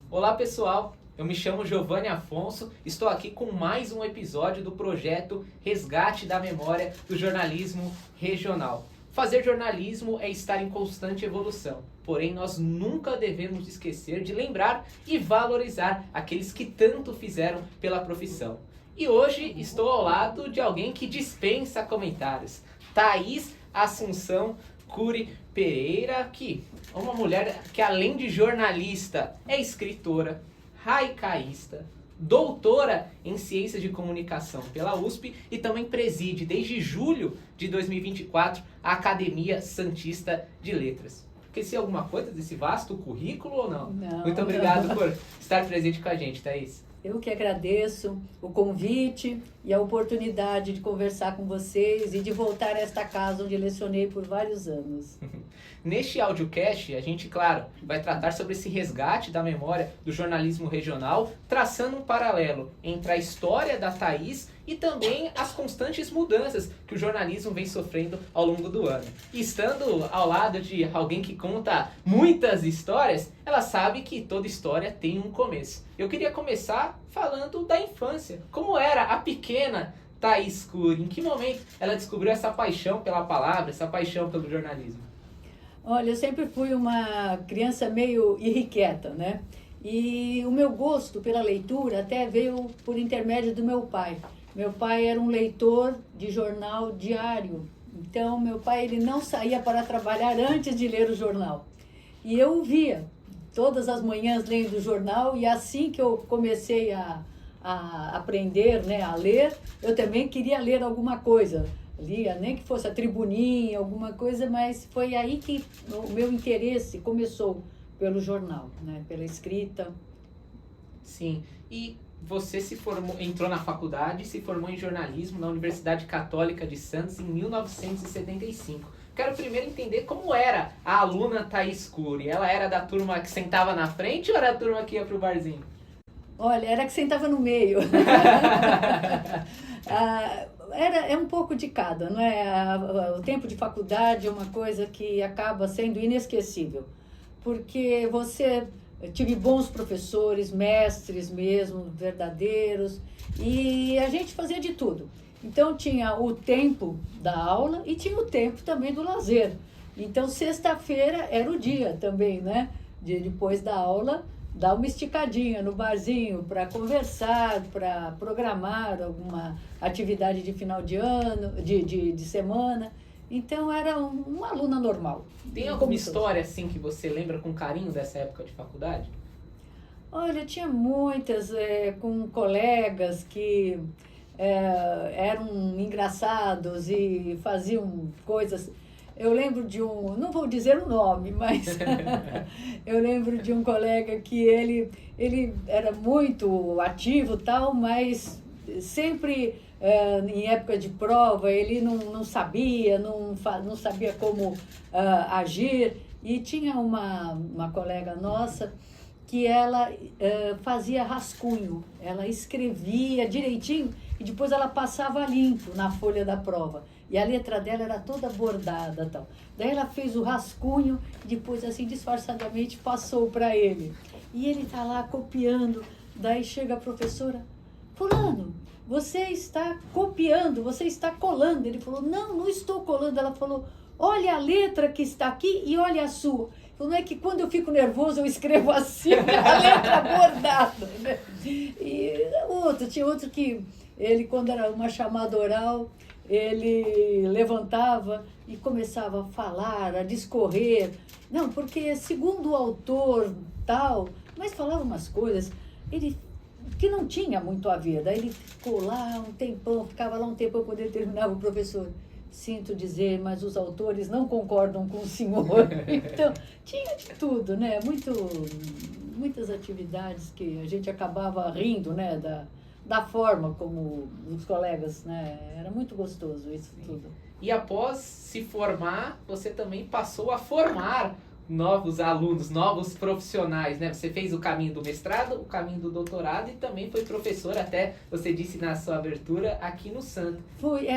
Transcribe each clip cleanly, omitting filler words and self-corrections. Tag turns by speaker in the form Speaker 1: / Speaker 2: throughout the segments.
Speaker 1: Olá pessoal, eu me chamo Giovanni Afonso, estou aqui com mais um episódio do projeto Resgate da Memória do Jornalismo Regional. Fazer jornalismo é estar em constante evolução, porém nós nunca devemos esquecer de lembrar e valorizar aqueles que tanto fizeram pela profissão. E hoje estou ao lado de alguém que dispensa comentários, Thaís Assunção Cury Pereira, que é uma mulher que além de jornalista é escritora, haicaísta, doutora em Ciências de Comunicação pela USP e também preside desde julho de 2024 a Academia Santista de Letras. Esqueci alguma coisa desse vasto currículo ou não?
Speaker 2: Não.
Speaker 1: Muito obrigado por estar presente com a gente, Thaís.
Speaker 2: Eu que agradeço o convite e a oportunidade de conversar com vocês e de voltar a esta casa onde lecionei por vários anos.
Speaker 1: Neste audiocast, a gente, claro, vai tratar sobre esse resgate da memória do jornalismo regional, traçando um paralelo entre a história da Thaís e também as constantes mudanças que o jornalismo vem sofrendo ao longo do ano. E estando ao lado de alguém que conta muitas histórias, ela sabe que toda história tem um começo. Eu queria começar falando da infância. Como era a pequena Thaís Cury? Em que momento ela descobriu essa paixão pela palavra, essa paixão pelo jornalismo?
Speaker 2: Olha, eu sempre fui uma criança meio irrequieta, né? E o meu gosto pela leitura até veio por intermédio do meu pai. Meu pai era um leitor de jornal diário. Então, meu pai ele não saía para trabalhar antes de ler o jornal. E eu o via todas as manhãs lendo o jornal, e assim que eu comecei a aprender, né, a ler, eu também queria ler alguma coisa. Lia, nem que fosse a tribuninha, alguma coisa, mas foi aí que o meu interesse começou pelo jornal, né, pela escrita.
Speaker 1: Sim, e você se formou, entrou na faculdade e se formou em jornalismo na Universidade Católica de Santos em 1975. Quero primeiro entender como era a aluna Thaís Cury. Ela era da turma que sentava na frente ou era da turma que ia pro barzinho?
Speaker 2: Olha, era que sentava no meio. É um pouco de cada, não é? O tempo de faculdade é uma coisa que acaba sendo inesquecível, porque tive bons professores, mestres mesmo, verdadeiros, e a gente fazia de tudo. Então tinha o tempo da aula e tinha o tempo também do lazer. Então sexta-feira era o dia também, né? Depois da aula, dar uma esticadinha no barzinho para conversar, para programar alguma atividade de final de ano, de semana. Então era uma aluna normal.
Speaker 1: Tem alguma história assim que você lembra com carinho dessa época de faculdade?
Speaker 2: Olha, tinha muitas com colegas que eram engraçados e faziam coisas. Eu lembro de não vou dizer o nome, mas eu lembro de um colega que ele era muito ativo e tal, mas sempre em época de prova ele não sabia, não sabia como agir. E tinha uma colega nossa que ela fazia rascunho, ela escrevia direitinho e depois ela passava limpo na folha da prova. E a letra dela era toda bordada e tal. Daí ela fez o rascunho e depois, assim, disfarçadamente passou para ele. E ele está lá copiando. Daí chega a professora: fulano, você está copiando, você está colando. Ele falou: não estou colando. Ela falou: olha a letra que está aqui e olha a sua. Não é que quando eu fico nervoso eu escrevo assim, a letra bordada, né? E tinha outro que ele, quando era uma chamada oral, ele levantava e começava a falar, a discorrer. Não, porque segundo o autor tal, mas falava umas coisas, ele que não tinha muito a ver. Daí ele ficava lá um tempão, quando ele terminava o professor: sinto dizer, mas os autores não concordam com o senhor. Então, tinha de tudo, né? Muitas atividades que a gente acabava rindo, né? Da forma como os colegas, né? Era muito gostoso isso tudo.
Speaker 1: E após se formar, você também passou a formar novos alunos, novos profissionais, né? Você fez o caminho do mestrado, o caminho do doutorado e também foi professor, até você disse na sua abertura, aqui no Santa.
Speaker 2: Foi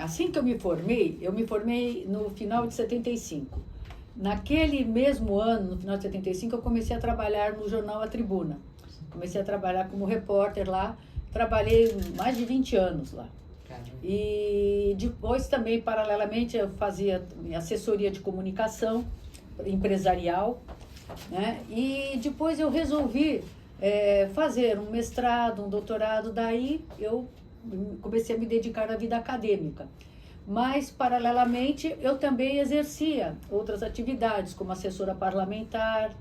Speaker 2: assim que eu me formei no final de 75. naquele mesmo ano, no final de 75, eu comecei a trabalhar no jornal A Tribuna. Comecei a trabalhar como repórter lá, trabalhei mais de 20 anos lá. E depois também, paralelamente, eu fazia assessoria de comunicação empresarial, né? E depois eu resolvi fazer um mestrado, um doutorado, daí eu comecei a me dedicar à vida acadêmica. Mas, paralelamente, eu também exercia outras atividades, como assessora parlamentar,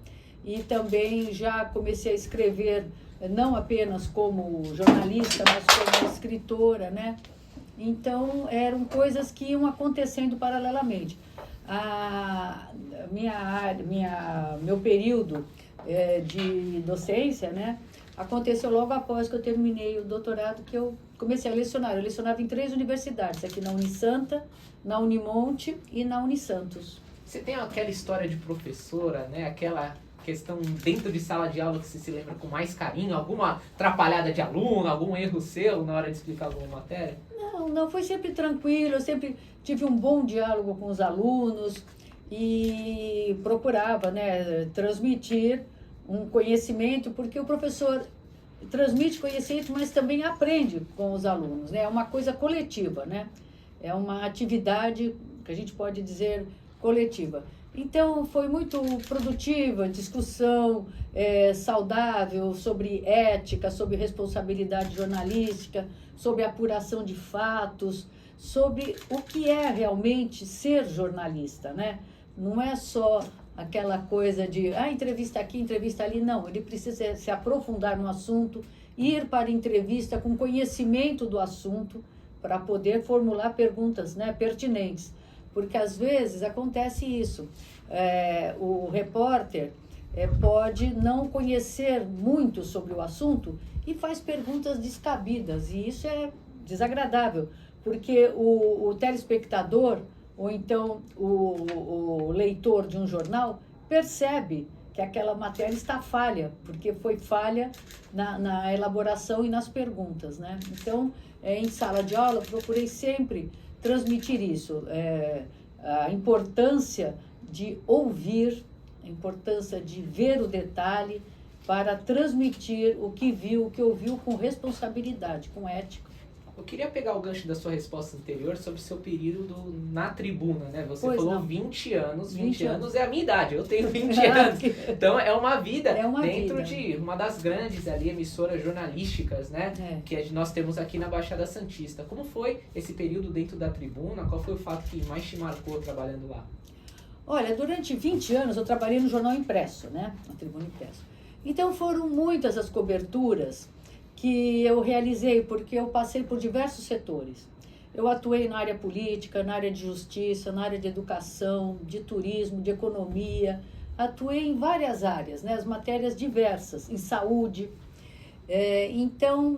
Speaker 2: e também já comecei a escrever, não apenas como jornalista, mas como escritora, né? Então, eram coisas que iam acontecendo paralelamente. Meu período de docência, né, aconteceu logo após que eu terminei o doutorado, que eu comecei a lecionar. Eu lecionava em 3 universidades, aqui na Unisanta, na Unimonte e na Unisantos.
Speaker 1: Você tem aquela história de professora, né? Aquela questão dentro de sala de aula que você se lembra com mais carinho? Alguma atrapalhada de aluno, algum erro seu na hora de explicar alguma matéria?
Speaker 2: Não, foi sempre tranquilo, eu sempre tive um bom diálogo com os alunos e procurava, né, transmitir um conhecimento, porque o professor transmite conhecimento, mas também aprende com os alunos, né? É uma coisa coletiva, né? É uma atividade que a gente pode dizer coletiva. Então, foi muito produtiva, discussão saudável sobre ética, sobre responsabilidade jornalística, sobre apuração de fatos, sobre o que é realmente ser jornalista, né? Não é só aquela coisa de entrevista aqui, entrevista ali, não. Ele precisa se aprofundar no assunto, ir para a entrevista com conhecimento do assunto, para poder formular perguntas, né, pertinentes. Porque às vezes acontece isso, o repórter pode não conhecer muito sobre o assunto e faz perguntas descabidas, e isso é desagradável, porque o telespectador, ou então o leitor de um jornal, percebe que aquela matéria está falha, porque foi falha na elaboração e nas perguntas, né? Então, em sala de aula, procurei sempre transmitir isso, a importância de ouvir, a importância de ver o detalhe para transmitir o que viu, o que ouviu com responsabilidade, com ética.
Speaker 1: Eu queria pegar o gancho da sua resposta anterior sobre o seu período na tribuna, né? Você falou 20 anos, 20 anos é a minha idade, eu tenho 20 anos. Então é uma vida dentro de uma das grandes ali emissoras jornalísticas, né? Que nós temos aqui na Baixada Santista. Como foi esse período dentro da tribuna? Qual foi o fato que mais te marcou trabalhando lá?
Speaker 2: Olha, durante 20 anos eu trabalhei no jornal impresso, né? Na tribuna impressa. Então foram muitas as coberturas que eu realizei, porque eu passei por diversos setores. Eu atuei na área política, na área de justiça, na área de educação, de turismo, de economia. Atuei em várias áreas, né? As matérias diversas, em saúde. Então,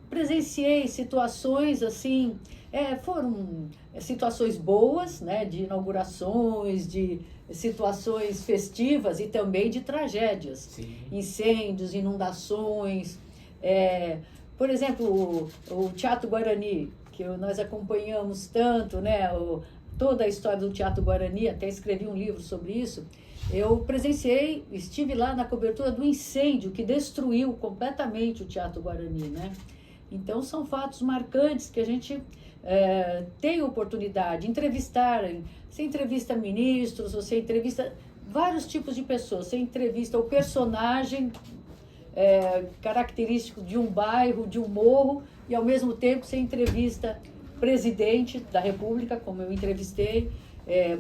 Speaker 2: presenciei situações assim, foram situações boas, né? De inaugurações, de situações festivas e também de tragédias. Sim. Incêndios, inundações. Por exemplo, o Teatro Guarani, que nós acompanhamos tanto, né? Toda a história do Teatro Guarani, até escrevi um livro sobre isso. Eu presenciei, estive lá na cobertura do incêndio que destruiu completamente o Teatro Guarani, né? Então, são fatos marcantes que a gente tem oportunidade de entrevistar. Você entrevista ministros, você entrevista vários tipos de pessoas. Você entrevista o personagem característico de um bairro, de um morro, e ao mesmo tempo você entrevista presidente da República, como eu entrevistei,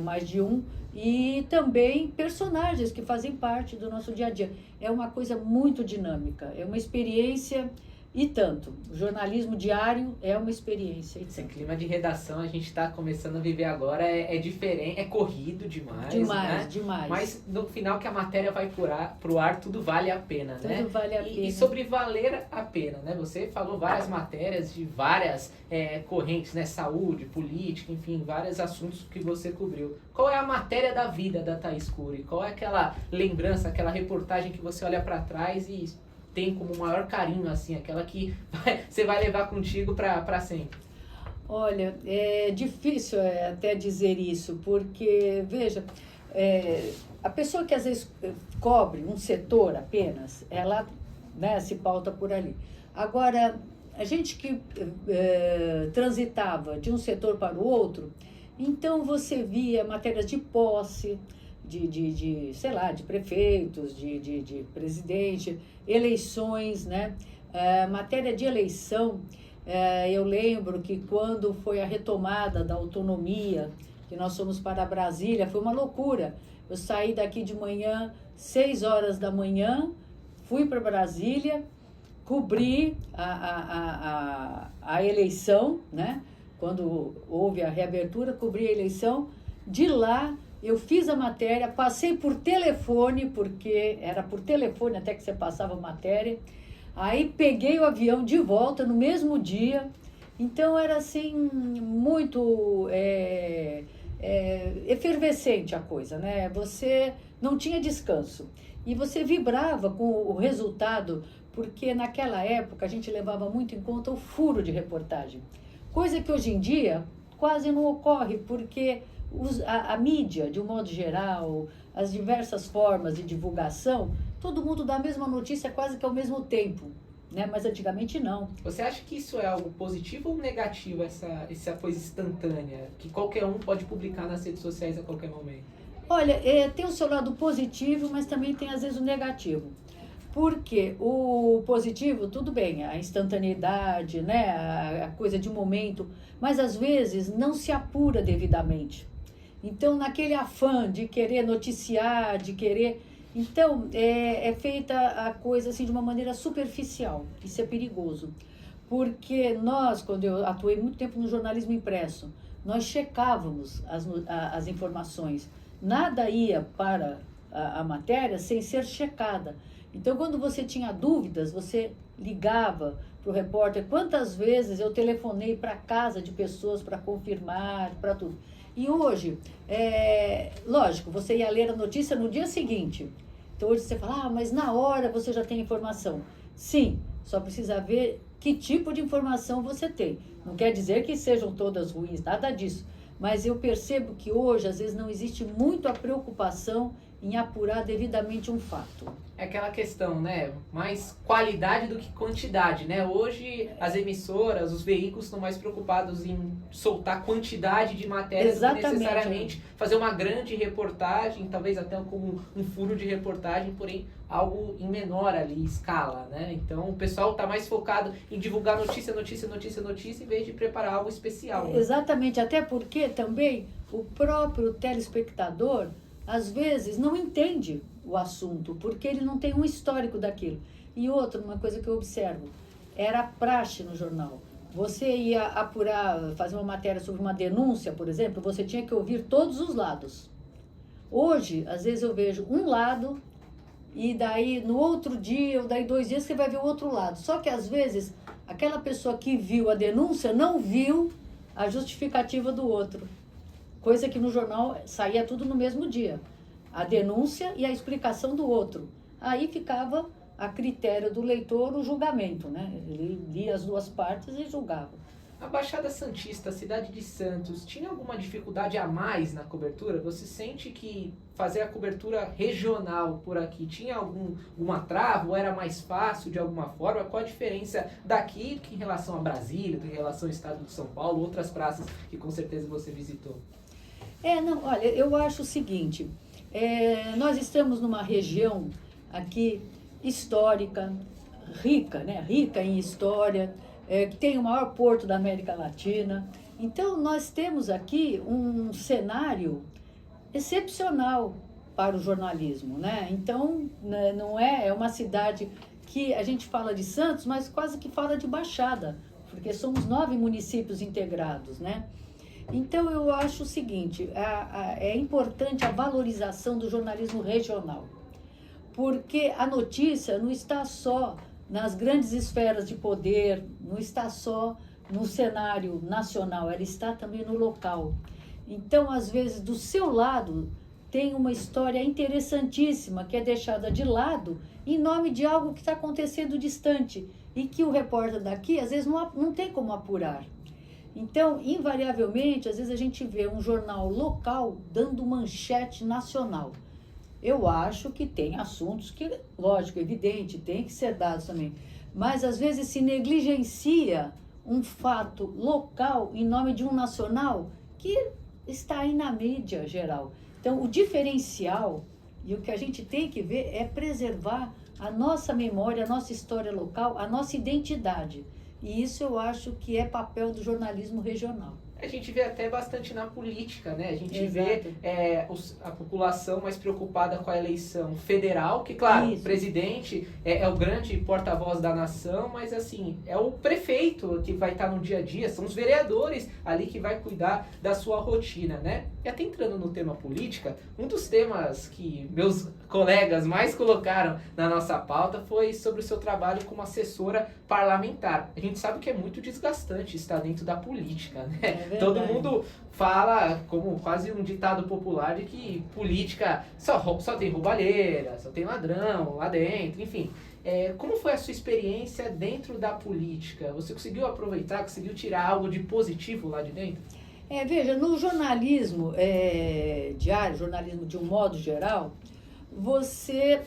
Speaker 2: mais de um, e também personagens que fazem parte do nosso dia a dia. É uma coisa muito dinâmica, é uma experiência. E tanto, o jornalismo diário é uma experiência.
Speaker 1: Esse clima de redação a gente está começando a viver agora é diferente, é corrido demais. Demais, né?
Speaker 2: Demais.
Speaker 1: Mas no final que a matéria vai pro ar, tudo vale a pena, né?
Speaker 2: Tudo vale a pena.
Speaker 1: E sobre valer a pena, né? Você falou várias matérias de várias correntes, né? Saúde, política, enfim, vários assuntos que você cobriu. Qual é a matéria da vida da Thaís Cury? Qual é aquela lembrança, aquela reportagem que você olha para trás e tem como maior carinho, assim, aquela que você vai levar contigo para sempre?
Speaker 2: Olha, é difícil até dizer isso, porque, veja, a pessoa que às vezes cobre um setor apenas, ela, né, se pauta por ali. Agora, a gente que transitava de um setor para o outro, então você via matérias de posse, sei lá, de prefeitos, de presidente, eleições, né? Matéria de eleição, eu lembro que quando foi a retomada da autonomia, que nós fomos para Brasília, foi uma loucura. Eu saí daqui de manhã, 6 horas da manhã, fui para Brasília, cobri a eleição, né? Quando houve a reabertura, cobri a eleição. De lá, eu fiz a matéria, passei por telefone, porque era por telefone até que você passava a matéria. Aí peguei o avião de volta no mesmo dia. Então era assim, muito efervescente a coisa, né? Você não tinha descanso. E você vibrava com o resultado, porque naquela época a gente levava muito em conta o furo de reportagem. Coisa que hoje em dia quase não ocorre, porque a mídia, de um modo geral, as diversas formas de divulgação, todo mundo dá a mesma notícia quase que ao mesmo tempo, né? Mas antigamente não.
Speaker 1: Você acha que isso é algo positivo ou negativo, essa coisa instantânea, que qualquer um pode publicar nas redes sociais a qualquer momento?
Speaker 2: Olha, tem o seu lado positivo, mas também tem às vezes o negativo. Porque o positivo, tudo bem, a instantaneidade, né, a coisa de momento, mas às vezes não se apura devidamente. Então, naquele afã de querer noticiar, de querer... Então, é feita a coisa assim de uma maneira superficial. Isso é perigoso. Porque nós, quando eu atuei muito tempo no jornalismo impresso, nós checávamos as informações. Nada ia para a matéria sem ser checada. Então, quando você tinha dúvidas, você ligava para o repórter. Quantas vezes eu telefonei para casa de pessoas para confirmar, para tudo. E hoje, lógico, você ia ler a notícia no dia seguinte. Então, hoje você fala, mas na hora você já tem informação. Sim, só precisa ver que tipo de informação você tem. Não quer dizer que sejam todas ruins, nada disso. Mas eu percebo que hoje, às vezes, não existe muito a preocupação em apurar devidamente um fato.
Speaker 1: É aquela questão, né? Mais qualidade do que quantidade, né? Hoje as emissoras, os veículos estão mais preocupados em soltar quantidade de matérias do que necessariamente fazer uma grande reportagem, talvez até como um furo de reportagem, porém algo em menor ali, escala, né? Então o pessoal está mais focado em divulgar notícia, em vez de preparar algo especial. Né?
Speaker 2: Exatamente, até porque também o próprio telespectador às vezes não entende o assunto, porque ele não tem um histórico daquilo. E outra, uma coisa que eu observo, era praxe no jornal. Você ia apurar, fazer uma matéria sobre uma denúncia, por exemplo, você tinha que ouvir todos os lados. Hoje, às vezes eu vejo um lado, e daí no outro dia, ou daí 2 dias, você vai ver o outro lado. Só que às vezes, aquela pessoa que viu a denúncia não viu a justificativa do outro. Coisa que no jornal saía tudo no mesmo dia. A denúncia e a explicação do outro. Aí ficava a critério do leitor o julgamento, né? Ele lia as duas partes e julgava.
Speaker 1: A Baixada Santista, a cidade de Santos, tinha alguma dificuldade a mais na cobertura? Você sente que fazer a cobertura regional por aqui tinha alguma trava ou era mais fácil de alguma forma? Qual a diferença daqui em relação a Brasília, em relação ao estado de São Paulo, outras praças que com certeza você visitou?
Speaker 2: Não, olha, eu acho o seguinte, nós estamos numa região aqui histórica, rica, né? Rica em história, que tem o maior porto da América Latina. Então, nós temos aqui um cenário excepcional para o jornalismo, né? Então, né, não é uma cidade que a gente fala de Santos, mas quase que fala de Baixada, porque somos 9 municípios integrados, né? Então, eu acho o seguinte, é importante a valorização do jornalismo regional, porque a notícia não está só nas grandes esferas de poder, não está só no cenário nacional, ela está também no local. Então, às vezes, do seu lado, tem uma história interessantíssima que é deixada de lado em nome de algo que está acontecendo distante e que o repórter daqui, às vezes, não tem como apurar. Então, invariavelmente, às vezes a gente vê um jornal local dando manchete nacional. Eu acho que tem assuntos que, lógico, evidente, tem que ser dados também. Mas, às vezes, se negligencia um fato local em nome de um nacional que está aí na mídia geral. Então, o diferencial e o que a gente tem que ver é preservar a nossa memória, a nossa história local, a nossa identidade. E isso eu acho que é papel do jornalismo regional.
Speaker 1: A gente vê até bastante na política, né? A gente
Speaker 2: Exato.
Speaker 1: vê a população mais preocupada com a eleição federal, que, claro,
Speaker 2: Isso.
Speaker 1: o presidente é o grande porta-voz da nação, mas, assim, é o prefeito que vai estar no dia a dia, são os vereadores ali que vai cuidar da sua rotina, né? E até entrando no tema política, um dos temas que meus colegas mais colocaram na nossa pauta foi sobre o seu trabalho como assessora parlamentar. A gente sabe que é muito desgastante estar dentro da política, né? Todo mundo fala, como quase um ditado popular, de que política só tem roubalheira, só tem ladrão lá dentro, enfim. Como foi a sua experiência dentro da política? Você conseguiu aproveitar, conseguiu tirar algo de positivo lá de dentro?
Speaker 2: Veja, no jornalismo diário, jornalismo de um modo geral, você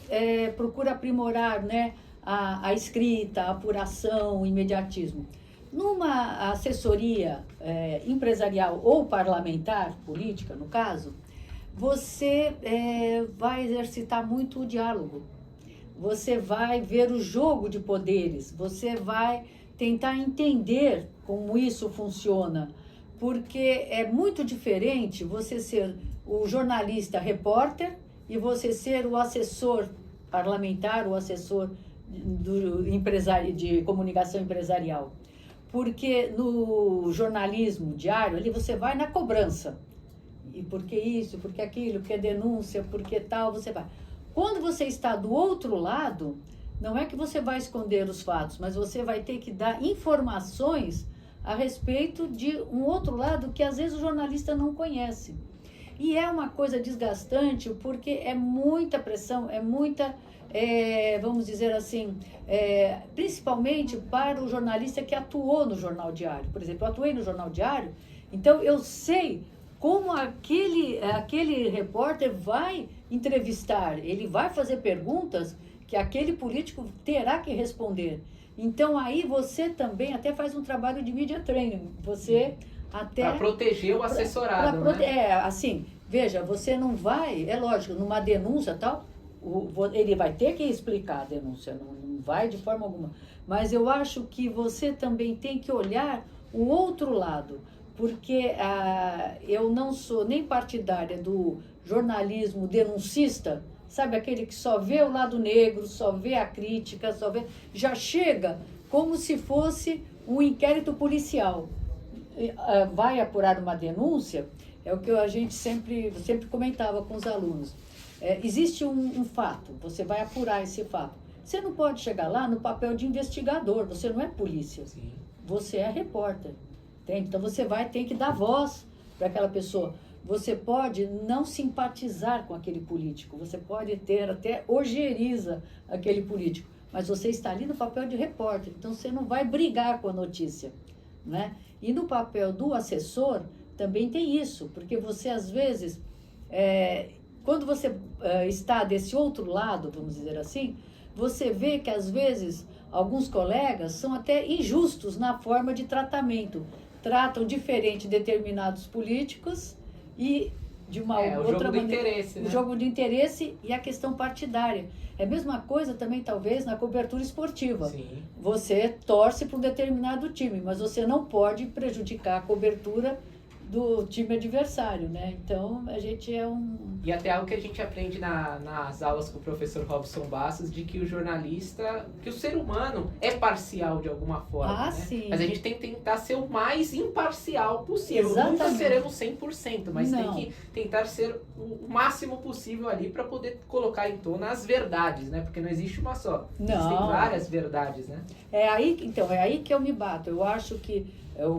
Speaker 2: procura aprimorar, né, a escrita, a apuração, o imediatismo. Numa assessoria empresarial ou parlamentar, política no caso, você vai exercitar muito o diálogo. Você vai ver o jogo de poderes, você vai tentar entender como isso funciona, porque é muito diferente você ser o jornalista repórter e você ser o assessor parlamentar, o assessor de comunicação empresarial. Porque no jornalismo diário, ali você vai na cobrança. E por que isso, por que aquilo, por que denúncia, por que tal, você vai. Quando você está do outro lado, não é que você vai esconder os fatos, mas você vai ter que dar informações a respeito de um outro lado que às vezes o jornalista não conhece. E é uma coisa desgastante porque é muita pressão, é muita, vamos dizer assim, principalmente para o jornalista que atuou no Jornal Diário. Por exemplo, eu atuei no Jornal Diário, então eu sei como aquele repórter vai entrevistar, ele vai fazer perguntas que aquele político terá que responder. Então aí você também até faz um trabalho de media training, você até...
Speaker 1: Para proteger o assessorado, né?
Speaker 2: Assim, veja, você não vai, é lógico, numa denúncia tal, ele vai ter que explicar a denúncia, não vai de forma alguma. Mas eu acho que você também tem que olhar o outro lado, porque eu não sou nem partidária do jornalismo denuncista, sabe, aquele que só vê o lado negro, só vê a crítica, já chega como se fosse um inquérito policial. Vai apurar uma denúncia, é o que a gente sempre comentava com os alunos. Existe um fato, você vai apurar esse fato. Você não pode chegar lá no papel de investigador, você não é polícia,
Speaker 1: Sim.
Speaker 2: Você é repórter. Entende? Então você tem que dar voz para aquela pessoa. Você pode não simpatizar com aquele político, você pode ter até ojeriza aquele político, mas você está ali no papel de repórter, então você não vai brigar com a notícia, né? E no papel do assessor também tem isso, porque você às vezes, quando você está desse outro lado, vamos dizer assim, você vê que às vezes alguns colegas são até injustos na forma de tratamento, tratam diferente determinados políticos e de uma outra maneira. O jogo do interesse, né? O jogo de interesse e a questão partidária. É a mesma coisa também, talvez, na cobertura esportiva.
Speaker 1: Sim.
Speaker 2: Você torce para um determinado time, mas você não pode prejudicar a cobertura do time adversário, né? Então, a gente
Speaker 1: E até algo que a gente aprende nas aulas com o professor Robson Bastos, de que o jornalista, que o ser humano é parcial de alguma forma, né?
Speaker 2: Sim.
Speaker 1: Mas a gente tem que tentar ser o mais imparcial possível.
Speaker 2: Exatamente.
Speaker 1: Nunca seremos 100%, mas
Speaker 2: não.
Speaker 1: tem que tentar ser o máximo possível ali para poder colocar em tona as verdades, né? Porque não existe uma só.
Speaker 2: Não.
Speaker 1: Existem várias verdades, né?
Speaker 2: É aí que eu me bato. Eu acho que,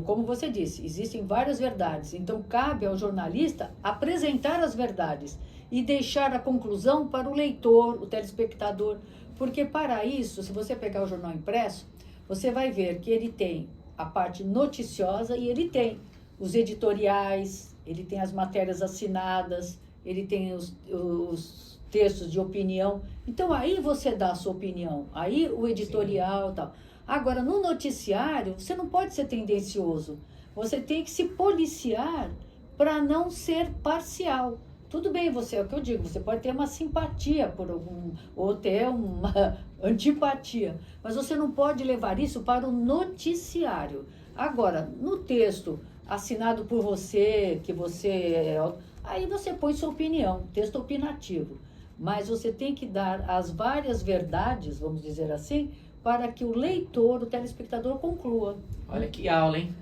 Speaker 2: como você disse, existem várias verdades. Então, cabe ao jornalista apresentar as verdades e deixar a conclusão para o leitor, o telespectador. Porque, para isso, se você pegar o jornal impresso, você vai ver que ele tem a parte noticiosa e ele tem os editoriais, ele tem as matérias assinadas, ele tem os textos de opinião. Então, aí você dá a sua opinião, aí o editorial e tal. Agora, no noticiário, você não pode ser tendencioso. Você tem que se policiar para não ser parcial. Tudo bem, você, é o que eu digo, você pode ter uma simpatia por algum, ou ter uma antipatia, mas você não pode levar isso para o noticiário. Agora, no texto assinado por você, que você... Aí você põe sua opinião, texto opinativo. Mas você tem que dar as várias verdades, vamos dizer assim, para que o leitor, o telespectador, conclua.
Speaker 1: Olha que aula, hein?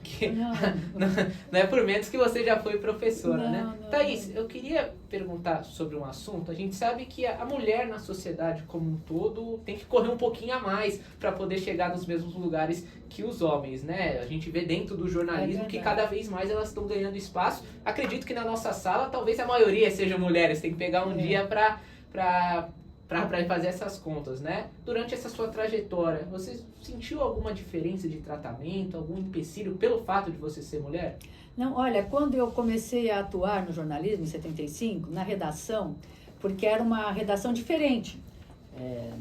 Speaker 1: Não é por menos que você já foi professora, né? Thaís, eu queria perguntar sobre um assunto. A gente sabe que a mulher na sociedade como um todo tem que correr um pouquinho a mais para poder chegar nos mesmos lugares que os homens, né? A gente vê dentro do jornalismo que cada vez mais elas estão ganhando espaço. Acredito que na nossa sala talvez a maioria sejam mulheres. Tem que pegar um dia para fazer essas contas, né? Durante essa sua trajetória, você sentiu alguma diferença de tratamento, algum empecilho pelo fato de você ser mulher?
Speaker 2: Não, olha, quando eu comecei a atuar no jornalismo, em 75, na redação, porque era uma redação diferente,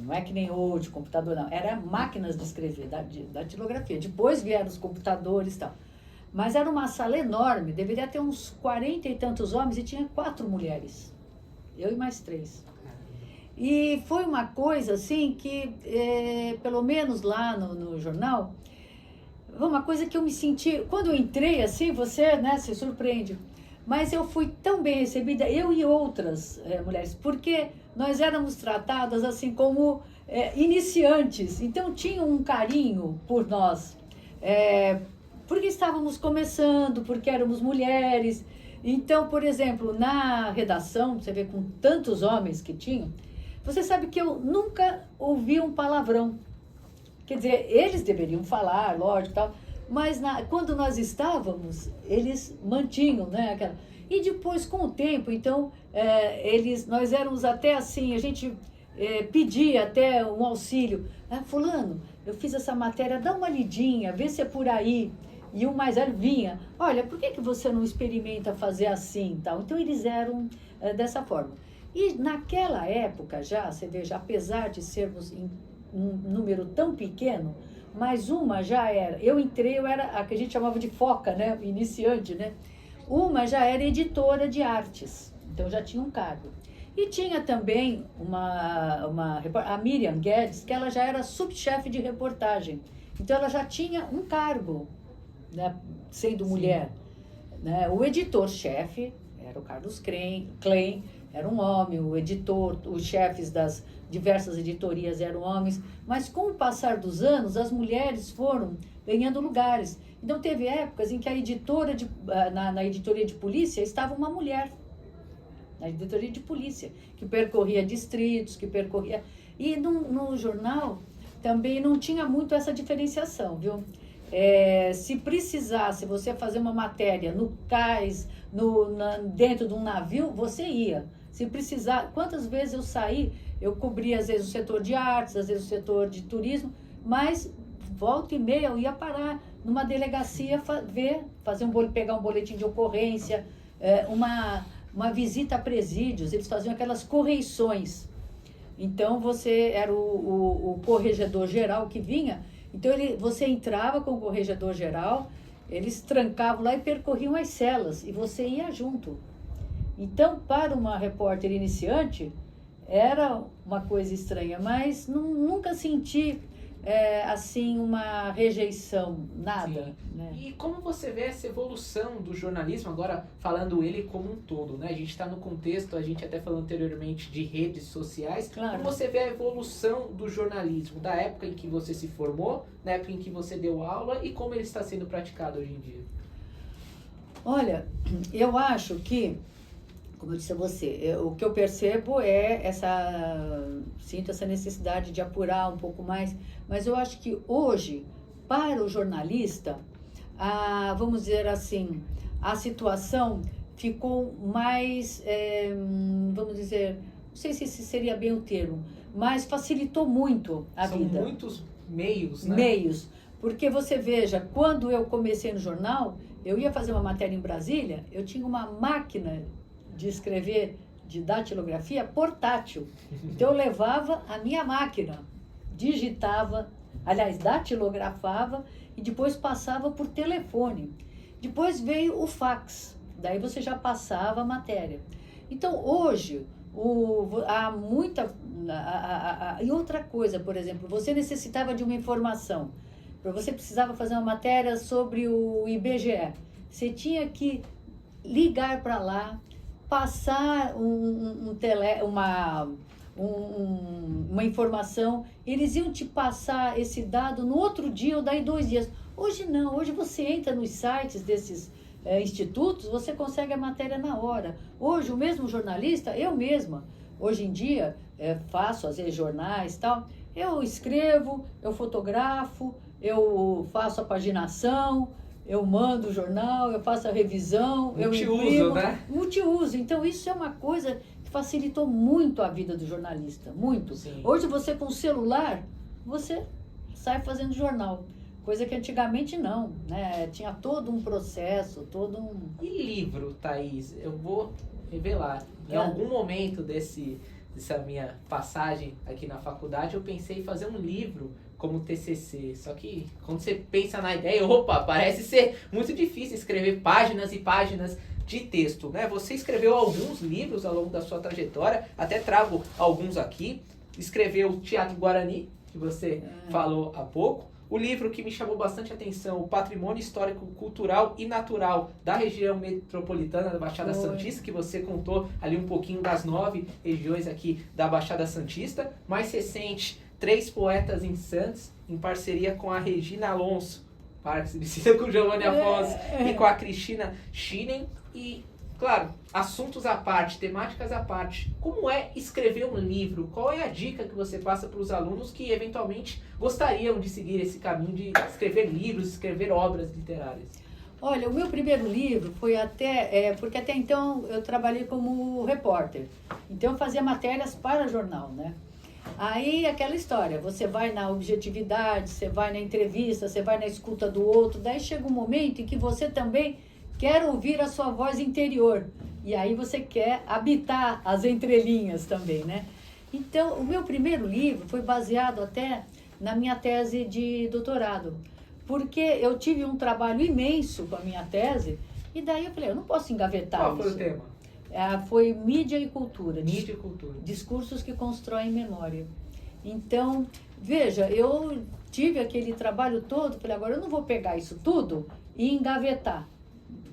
Speaker 2: não é que nem hoje, computador não, era máquinas de escrever, da datilografia. Depois vieram os computadores e tal. Mas era uma sala enorme, deveria ter uns 40 e tantos homens e tinha 4 mulheres. Eu e mais 3. E foi uma coisa assim que, pelo menos lá no jornal, foi uma coisa que eu me senti... Quando eu entrei assim, você, né, se surpreende. Mas eu fui tão bem recebida, eu e outras mulheres, porque nós éramos tratadas assim como iniciantes. Então tinham um carinho por nós, porque estávamos começando, porque éramos mulheres. Então, por exemplo, na redação, você vê com tantos homens que tinham, você sabe que eu nunca ouvi um palavrão. Quer dizer, eles deveriam falar, lógico, tal, mas quando nós estávamos, eles mantinham, né? E depois, com o tempo, então, nós éramos até assim, a gente pedia até um auxílio. Fulano, eu fiz essa matéria, dá uma lidinha, vê se é por aí. E o mais velho vinha, olha, por que você não experimenta fazer assim, tal? Então, eles eram dessa forma. E naquela época já, você veja, apesar de sermos em um número tão pequeno, mas uma já era, eu entrei, eu era a que a gente chamava de foca, né, iniciante, né? Uma já era editora de artes, então já tinha um cargo. E tinha também a Miriam Guedes, que ela já era subchefe de reportagem, então ela já tinha um cargo, né, sendo mulher. Né? O editor-chefe era o Carlos Klein, era um homem, o editor, os chefes das diversas editorias eram homens, mas com o passar dos anos, as mulheres foram ganhando lugares. Então, teve épocas em que a editora na editoria de polícia estava uma mulher, na editoria de polícia, que percorria distritos, que percorria... E no jornal também não tinha muito essa diferenciação, viu? Se precisasse você fazer uma matéria no cais, dentro de um navio, você ia. Se precisar, quantas vezes eu saí, eu cobria às vezes o setor de artes, às vezes o setor de turismo, mas volta e meia eu ia parar numa delegacia, pegar um boletim de ocorrência, uma visita a presídios, eles faziam aquelas correições. Então você era o corregedor geral que vinha, então você entrava com o corregedor geral, eles trancavam lá e percorriam as celas, e você ia junto. Então, para uma repórter iniciante, era uma coisa estranha, mas nunca senti, assim, uma rejeição, nada. Né?
Speaker 1: E como você vê essa evolução do jornalismo, agora falando ele como um todo, né? A gente está no contexto, a gente até falou anteriormente de redes sociais. Claro. Como você vê a evolução do jornalismo, da época em que você se formou, na época em que você deu aula e como ele está sendo praticado hoje em dia?
Speaker 2: Olha, eu acho que, como eu disse a você, o que eu percebo sinto essa necessidade de apurar um pouco mais, mas eu acho que hoje, para o jornalista, vamos dizer assim, a situação ficou mais, vamos dizer, não sei se esse seria bem o termo, mas facilitou muito a vida.
Speaker 1: São muitos meios, né?
Speaker 2: Meios. Porque você veja, quando eu comecei no jornal, eu ia fazer uma matéria em Brasília, eu tinha uma máquina de escrever de datilografia portátil. Então eu levava a minha máquina, digitava, aliás, datilografava e depois passava por telefone. Depois veio o fax, daí você já passava a matéria. Então hoje há muita... E outra coisa, por exemplo, você necessitava de uma informação. Você precisava fazer uma matéria sobre o IBGE. Você tinha que ligar para lá, passar uma informação, eles iam te passar esse dado no outro dia ou daí 2 dias. Hoje não, hoje você entra nos sites desses institutos, você consegue a matéria na hora. Hoje o mesmo jornalista, eu mesma, hoje em dia faço às vezes jornais e tal, eu escrevo, eu fotografo, eu faço a paginação, eu mando o jornal, eu faço a revisão, eu imprimo.
Speaker 1: Né?
Speaker 2: Multiuso. Então, isso é uma coisa que facilitou muito a vida do jornalista, muito.
Speaker 1: Sim.
Speaker 2: Hoje, você com o celular, você sai fazendo jornal. Coisa que antigamente não, né? Tinha todo um processo, todo um...
Speaker 1: E livro, Thaís? Eu vou revelar. Em algum momento dessa minha passagem aqui na faculdade, eu pensei em fazer um livro como TCC, só que quando você pensa na ideia, opa, parece ser muito difícil escrever páginas e páginas de texto, né? Você escreveu alguns livros ao longo da sua trajetória, até trago alguns aqui. Escreveu o Teatro Guarani, que você falou há pouco. O livro que me chamou bastante atenção, o Patrimônio Histórico, Cultural e Natural da região metropolitana da Baixada Santista, que você contou ali um pouquinho das 9 regiões aqui da Baixada Santista. Mais recente, 3 Poetas em Santos, em parceria com a Regina Alonso, parecida com o Giovanni Afonso e com a Cristina Schinen. E, claro, assuntos à parte, temáticas à parte. Como é escrever um livro? Qual é a dica que você passa para os alunos que eventualmente gostariam de seguir esse caminho de escrever livros, escrever obras literárias?
Speaker 2: Olha, o meu primeiro livro foi porque até então eu trabalhei como repórter. Então eu fazia matérias para jornal, né? Aí aquela história, você vai na objetividade, você vai na entrevista, você vai na escuta do outro, daí chega um momento em que você também quer ouvir a sua voz interior. E aí você quer habitar as entrelinhas também, né? Então, o meu primeiro livro foi baseado até na minha tese de doutorado. Porque eu tive um trabalho imenso com a minha tese, e daí eu falei, eu não posso engavetar isso.
Speaker 1: Qual foi o tema?
Speaker 2: Foi mídia e cultura.
Speaker 1: Mídia e cultura.
Speaker 2: Discursos que constroem memória. Então, veja, eu tive aquele trabalho todo, falei, agora eu não vou pegar isso tudo e engavetar.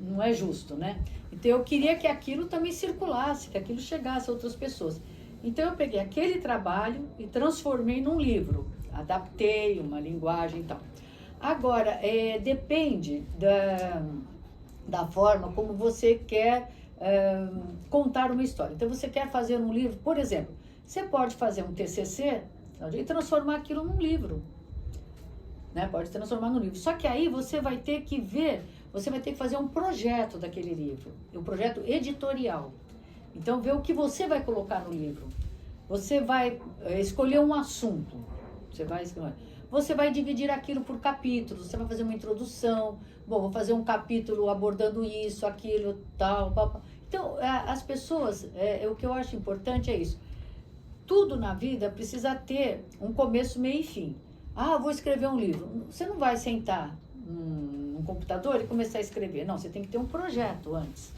Speaker 2: Não é justo, né? Então, eu queria que aquilo também circulasse, que aquilo chegasse a outras pessoas. Então, eu peguei aquele trabalho e transformei num livro. Adaptei uma linguagem e tal. Agora, depende da forma como você quer contar uma história. Então, você quer fazer um livro, por exemplo, você pode fazer um TCC e transformar aquilo num livro. Né? Pode transformar num livro. Só que aí você vai ter que você vai ter que fazer um projeto daquele livro, um projeto editorial. Então, ver o que você vai colocar no livro. Você vai escolher um assunto. Você vai dividir aquilo por capítulos. Você vai fazer uma introdução. Bom, vou fazer um capítulo abordando isso, aquilo, tal, tal. Então, as pessoas, o que eu acho importante é isso. Tudo na vida precisa ter um começo, meio e fim. Eu vou escrever um livro. Você não vai sentar num computador e começar a escrever. Não, você tem que ter um projeto antes.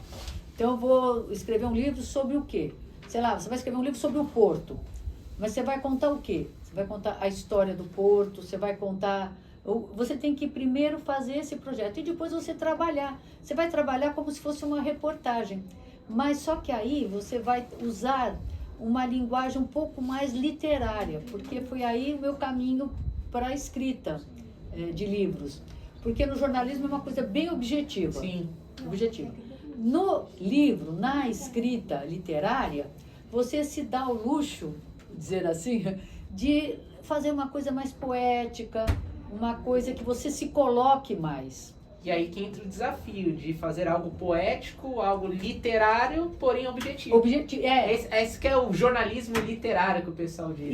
Speaker 2: Então, eu vou escrever um livro sobre o quê? Sei lá, você vai escrever um livro sobre o Porto. Mas você vai contar o quê? Você vai contar a história do Porto, você vai contar... Você tem que primeiro fazer esse projeto e depois você trabalhar. Você vai trabalhar como se fosse uma reportagem. Mas só que aí você vai usar uma linguagem um pouco mais literária, porque foi aí o meu caminho para a escrita de livros. Porque no jornalismo é uma coisa bem objetiva.
Speaker 1: Sim.
Speaker 2: Objetiva. No livro, na escrita literária, você se dá o luxo, dizer assim, de fazer uma coisa mais poética, uma coisa que você se coloque mais.
Speaker 1: E aí que entra o desafio de fazer algo poético, algo literário, porém objetivo. Esse que é o jornalismo literário que o pessoal diz.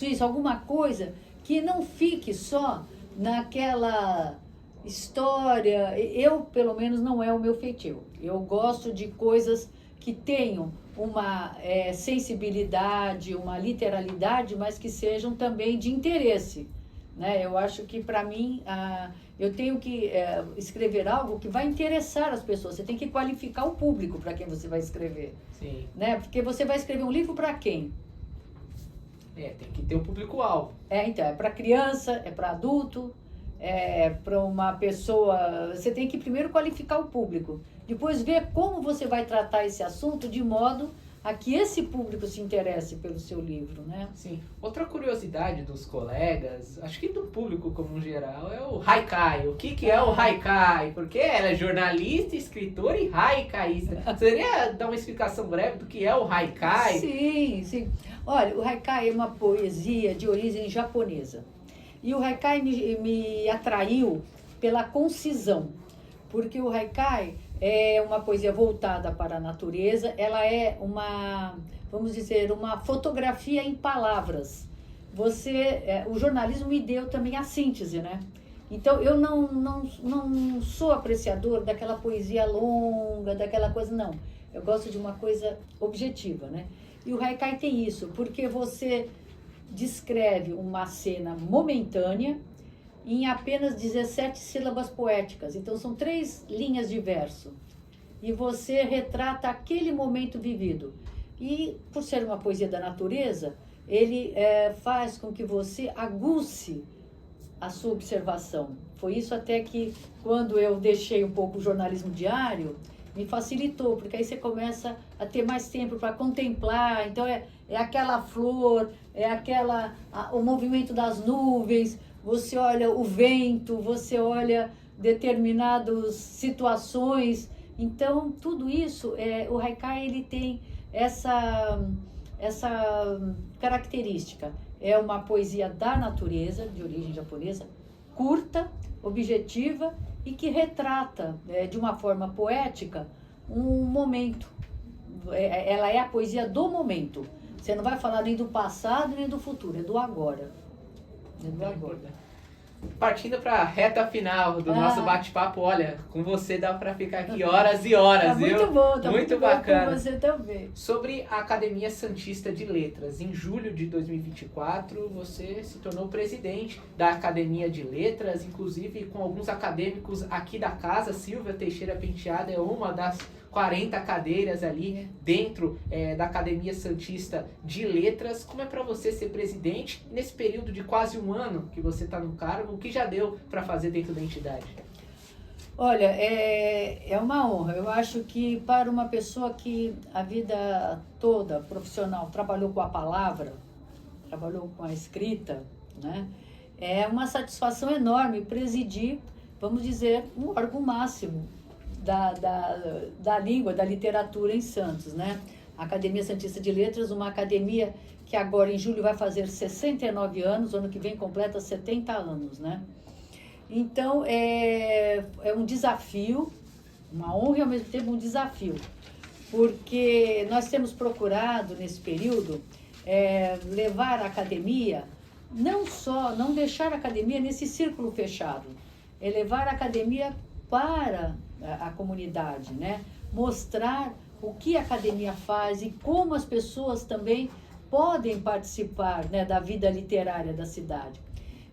Speaker 2: Isso, alguma coisa que não fique só naquela história. Eu, pelo menos, não é o meu feitio. Eu gosto de coisas que tenham uma sensibilidade, uma literalidade, mas que sejam também de interesse, né? Eu acho que, para mim, eu tenho que escrever algo que vai interessar as pessoas. Você tem que qualificar o público para quem você vai escrever.
Speaker 1: Sim.
Speaker 2: Né? Porque você vai escrever um livro para quem?
Speaker 1: Tem que ter o público-alvo.
Speaker 2: Então, é para criança, é para adulto, é para uma pessoa. Você tem que primeiro qualificar o público, depois ver como você vai tratar esse assunto de modo a que esse público se interesse pelo seu livro, né?
Speaker 1: Sim. Outra curiosidade dos colegas, acho que do público como um geral, é o haikai. O que é o haikai? Porque ela é jornalista, escritora e haikaísta. Você poderia dar uma explicação breve do que é o haikai?
Speaker 2: Sim, sim. Olha, o haikai é uma poesia de origem japonesa. E o haikai me atraiu pela concisão, porque o haikai é uma poesia voltada para a natureza, ela é vamos dizer, uma fotografia em palavras. O jornalismo me deu também a síntese, né? Então, eu não sou apreciador daquela poesia longa, daquela coisa, não. Eu gosto de uma coisa objetiva, né? E o haikai tem isso, porque você descreve uma cena momentânea em apenas 17 sílabas poéticas. Então, são 3 linhas de verso. E você retrata aquele momento vivido. E, por ser uma poesia da natureza, ele faz com que você aguce a sua observação. Foi isso até que, quando eu deixei um pouco o jornalismo diário, me facilitou, porque aí você começa a ter mais tempo para contemplar. Então, é aquela flor, o movimento das nuvens, você olha o vento, você olha determinadas situações. Então, tudo isso, o haikai ele tem essa característica. É uma poesia da natureza, de origem japonesa, curta, objetiva e que retrata, de uma forma poética, um momento. Ela é a poesia do momento. Você não vai falar nem do passado, nem do futuro, é do agora.
Speaker 1: Partindo para a reta final do nosso bate-papo, olha, com você dá para ficar aqui horas e horas, viu?
Speaker 2: Muito bom, tá
Speaker 1: muito bacana.
Speaker 2: Bom com você também.
Speaker 1: Sobre a Academia Santista de Letras, em julho de 2024, você se tornou presidente da Academia de Letras, inclusive com alguns acadêmicos aqui da casa. Silvia Teixeira Penteado é uma das 40 cadeiras ali dentro da Academia Santista de Letras. Como é para você ser presidente nesse período de quase um ano que você está no cargo? O que já deu para fazer dentro da entidade?
Speaker 2: Olha, é uma honra. Eu acho que para uma pessoa que a vida toda profissional trabalhou com a palavra, trabalhou com a escrita, né? É uma satisfação enorme presidir, vamos dizer, um órgão máximo da língua, da literatura em Santos, né? A Academia Santista de Letras, uma academia que agora em julho vai fazer 69 anos, ano que vem completa 70 anos, né? Então, é um desafio, uma honra e ao mesmo tempo um desafio, porque nós temos procurado nesse período levar a academia, não deixar a academia nesse círculo fechado, levar a academia para a comunidade, né? Mostrar o que a academia faz e como as pessoas também podem participar, né, da vida literária da cidade.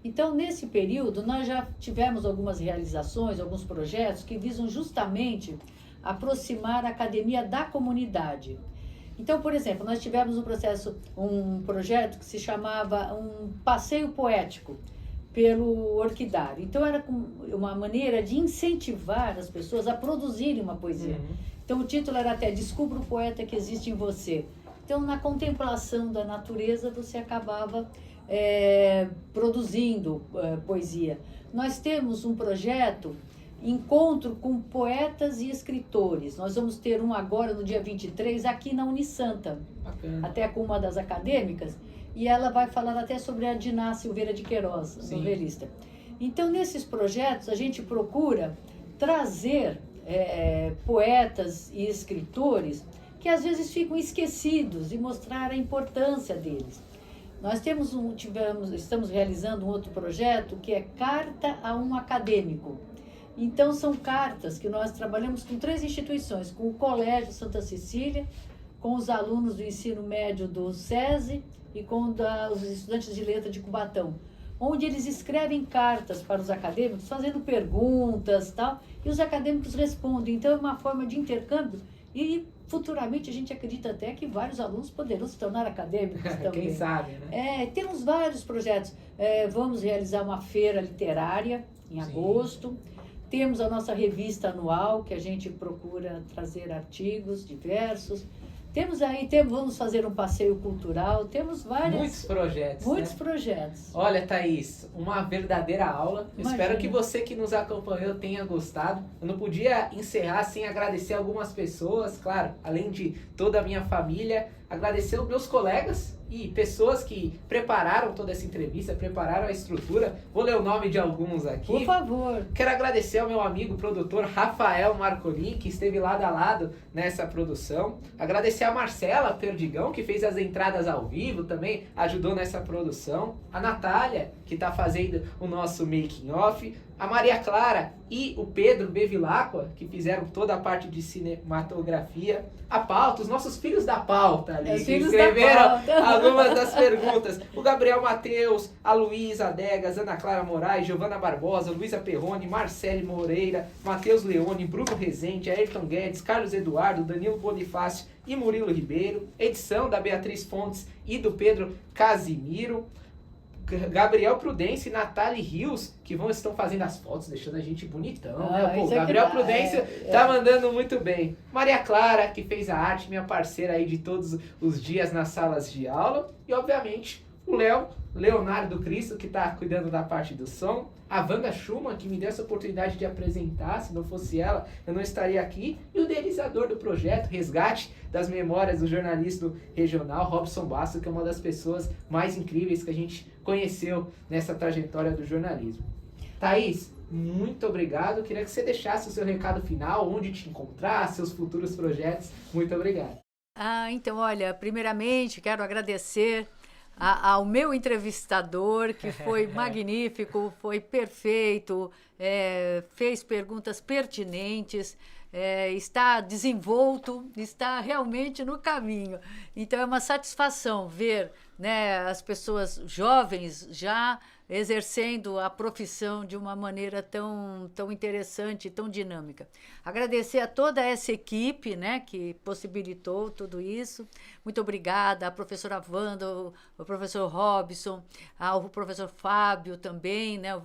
Speaker 2: Então, nesse período, nós já tivemos algumas realizações, alguns projetos que visam justamente aproximar a academia da comunidade. Então, por exemplo, nós tivemos um projeto que se chamava um passeio poético pelo orquidário. Então, era uma maneira de incentivar as pessoas a produzirem uma poesia. Então, o título era até Descubra o Poeta que Existe em Você. Então, na contemplação da natureza, você acabava produzindo poesia. Nós temos um projeto, Encontro com Poetas e Escritores. Nós vamos ter um agora, no dia 23, aqui na Unisanta. Bacana. Até com uma das acadêmicas. E ela vai falar até sobre a Diná Silveira de Queiroz, novelista. Então, nesses projetos, a gente procura trazer poetas e escritores que às vezes ficam esquecidos e mostrar a importância deles. Nós estamos realizando um outro projeto que é Carta a um Acadêmico. Então, são cartas que nós trabalhamos com 3 instituições, com o Colégio Santa Cecília, com os alunos do ensino médio do SESI e com os estudantes de letra de Cubatão, onde eles escrevem cartas para os acadêmicos, fazendo perguntas e tal, e os acadêmicos respondem. Então, é uma forma de intercâmbio e, futuramente, a gente acredita até que vários alunos poderão se tornar acadêmicos também.
Speaker 1: Quem sabe, né?
Speaker 2: Temos vários projetos. Vamos realizar uma feira literária em agosto. Temos a nossa revista anual, que a gente procura trazer artigos diversos. Vamos fazer um passeio cultural, temos
Speaker 1: muitos projetos.
Speaker 2: Muitos projetos.
Speaker 1: Olha, Thaís, uma verdadeira aula.
Speaker 2: Imagina.
Speaker 1: Espero que você que nos acompanhou tenha gostado. Eu não podia encerrar sem agradecer algumas pessoas, claro, além de toda a minha família, agradecer os meus colegas e pessoas que prepararam toda essa entrevista, prepararam a estrutura. Vou ler o nome de alguns aqui.
Speaker 2: Por favor.
Speaker 1: Quero agradecer ao meu amigo produtor Rafael Marcolin, que esteve lado a lado nessa produção. Agradecer a Marcela Perdigão, que fez as entradas ao vivo, também ajudou nessa produção. A Natália, que está fazendo o nosso making off. A Maria Clara e o Pedro Bevilacqua, que fizeram toda a parte de cinematografia. A pauta, os nossos filhos da pauta ali, que escreveram algumas das perguntas. O Gabriel Mateus, a Luísa Adegas, Ana Clara Moraes, Giovana Barbosa, Luísa Perrone, Marcele Moreira, Matheus Leone, Bruno Rezende, Ayrton Guedes, Carlos Eduardo, Danilo Bonifácio e Murilo Ribeiro. Edição da Beatriz Fontes e do Pedro Casimiro. Gabriel Prudêncio e Natália Rios, que estão fazendo as fotos, deixando a gente bonitão, né? Pô, Gabriel Prudêncio tá mandando muito bem. Maria Clara, que fez a arte, minha parceira aí de todos os dias nas salas de aula. E, obviamente, o Leonardo Cristo, que tá cuidando da parte do som. A Wanda Schumann, que me deu essa oportunidade de apresentar. Se não fosse ela, eu não estaria aqui. E o idealizador do projeto, Resgate das Memórias do Jornalismo Regional, Robson Basso, que é uma das pessoas mais incríveis que a gente conheceu nessa trajetória do jornalismo. Thaís, muito obrigado. Eu queria que você deixasse o seu recado final, onde te encontrar, seus futuros projetos. Muito obrigado.
Speaker 2: Então, olha, primeiramente quero agradecer ao meu entrevistador, que foi magnífico, foi perfeito, fez perguntas pertinentes, está desenvolto, está realmente no caminho. Então, é uma satisfação ver, né, as pessoas jovens já exercendo a profissão de uma maneira tão interessante, tão dinâmica. Agradecer a toda essa equipe, né, que possibilitou tudo isso. Muito obrigada, a professora Wanda, o professor Robson, ao professor Fábio também, né, o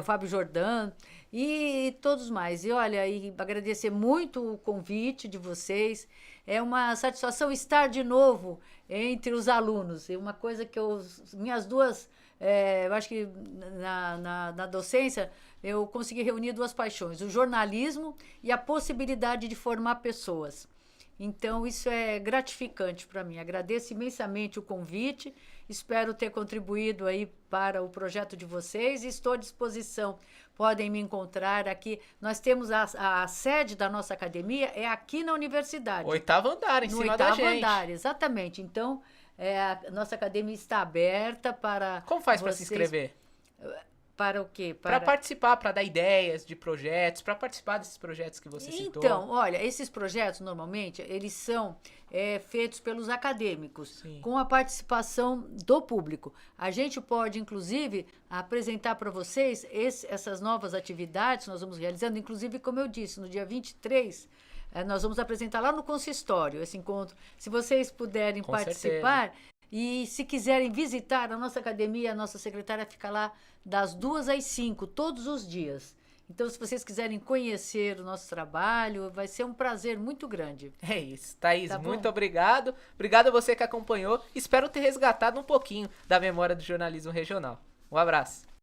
Speaker 2: Fábio Jordan, e todos mais. E olha, agradecer muito o convite de vocês. É uma satisfação estar de novo entre os alunos. É uma coisa que minhas duas, eu acho que na docência, eu consegui reunir 2 paixões, o jornalismo e a possibilidade de formar pessoas. Então, isso é gratificante para mim. Agradeço imensamente o convite, espero ter contribuído aí para o projeto de vocês e estou à disposição. Podem me encontrar aqui. Nós temos a sede da nossa academia, é aqui na universidade.
Speaker 1: 8º andar, em cima da gente.
Speaker 2: No 8º andar, exatamente. Então, a nossa academia está aberta para
Speaker 1: Como faz para se inscrever?
Speaker 2: Para o quê?
Speaker 1: Para participar, para dar ideias de projetos, para participar desses projetos que você citou.
Speaker 2: Então, olha, esses projetos, normalmente, eles são feitos pelos acadêmicos, Sim. com a participação do público. A gente pode, inclusive, apresentar para vocês essas novas atividades que nós vamos realizando, inclusive, como eu disse, no dia 23, nós vamos apresentar lá no consistório esse encontro. Se vocês puderem participar... Certeza. E se quiserem visitar a nossa academia, a nossa secretária fica lá das 2 às 5, todos os dias. Então, se vocês quiserem conhecer o nosso trabalho, vai ser um prazer muito grande.
Speaker 1: É isso. Thaís, muito obrigado. Obrigado a você que acompanhou. Espero ter resgatado um pouquinho da memória do jornalismo regional. Um abraço.